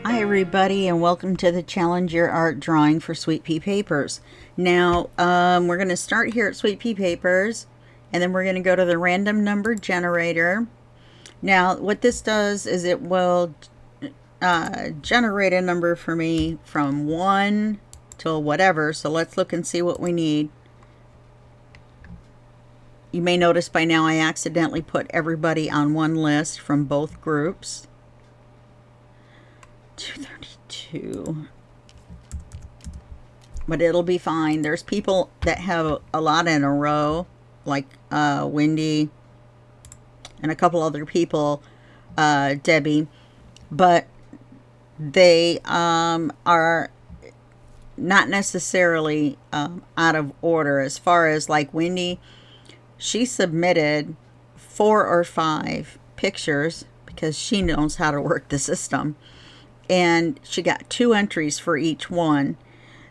Hi everybody, and welcome to the Challenge Your Art drawing for Sweet Pea Papers. Now, we're going to start here at Sweet Pea Papers, and then we're going to go to the random number generator. Now, what this does is it will generate a number for me from 1 till whatever, so let's look and see what we need. You may notice by now I accidentally put everybody on one list from both groups. 232, but it'll be fine. There's people that have a lot in a row, like Wendy and a couple other people, Debbie, but they are not necessarily out of order. As far as like Wendy, she submitted 4 or 5 pictures because she knows how to work the system. And she got 2 entries for each one.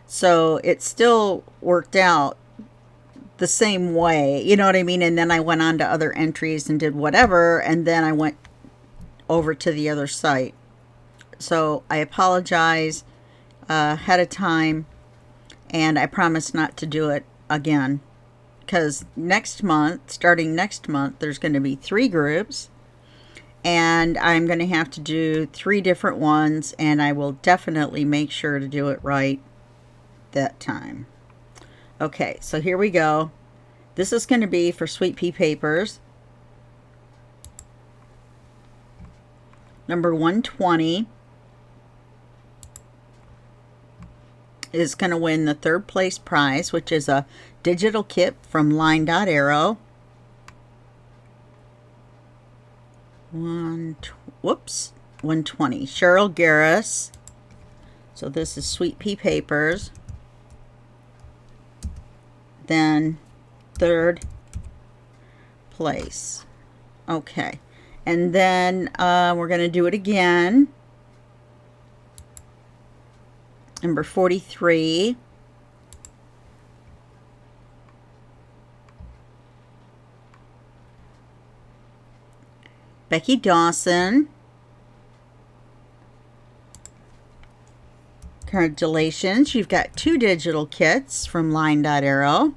So it still worked out the same way, you know what I mean? And then I went on to other entries and did whatever, and then I went over to the other site. So I apologize ahead of time, and I promise not to do it again. Because next month, starting next month, there's going to be 3 groups. And I'm going to have to do 3 different ones, and I will definitely make sure to do it right that time. Okay, so here we go. This is going to be for Sweet Pea Papers. Number 120 is going to win the 3rd place prize, which is a digital kit from LineDotArrow. 120. Cheryl Garris. So this is Sweet Pea Papers. Then 3rd place. Okay. And then we're going to do it again. Number 43. Becky Dawson. Congratulations, you've got 2 digital kits from LineDotArrow.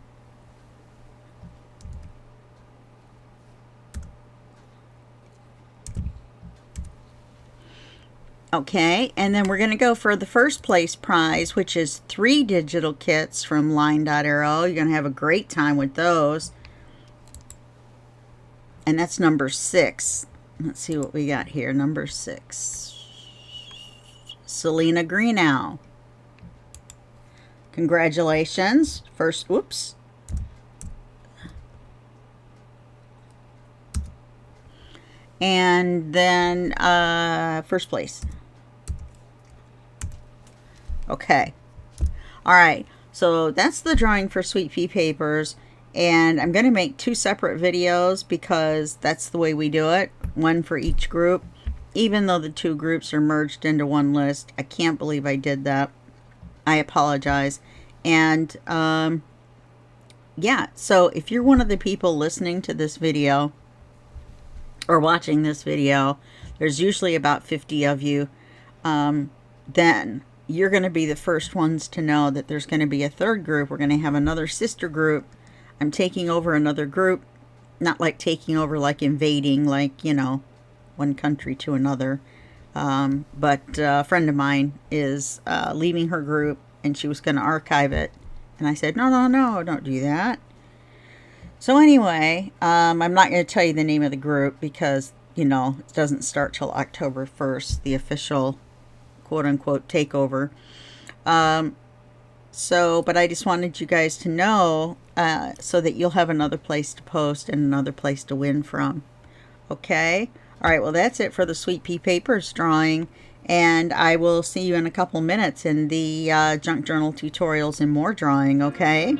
Okay, and then we're going to go for the 1st place prize, which is 3 digital kits from LineDotArrow. You're going to have a great time with those. And that's number 6. Let's see what we got here. Number 6. Selena Greenow. Congratulations. First, whoops. And then 1st place. Okay. All right. So that's the drawing for Sweet Pea Papers. And I'm going to make 2 separate videos because that's the way we do it. 1 for each group. Even though the 2 groups are merged into one list. I can't believe I did that. I apologize. And yeah, so if you're one of the people listening to this video or watching this video, there's usually about 50 of you, then you're going to be the first ones to know that there's going to be a 3rd group. We're going to have another sister group. I'm taking over another group, not like taking over like invading, like, you know, one country to another. But a friend of mine is leaving her group, and she was going to archive it. And I said, no, don't do that. So anyway, I'm not going to tell you the name of the group because, you know, it doesn't start till October 1st, the official quote-unquote takeover. But I just wanted you guys to know so that you'll have another place to post and another place to win from. Okay? All right, well, that's it for the Sweet Pea Papers drawing. And I will see you in a couple minutes in the Junk Journal tutorials and more drawing, okay?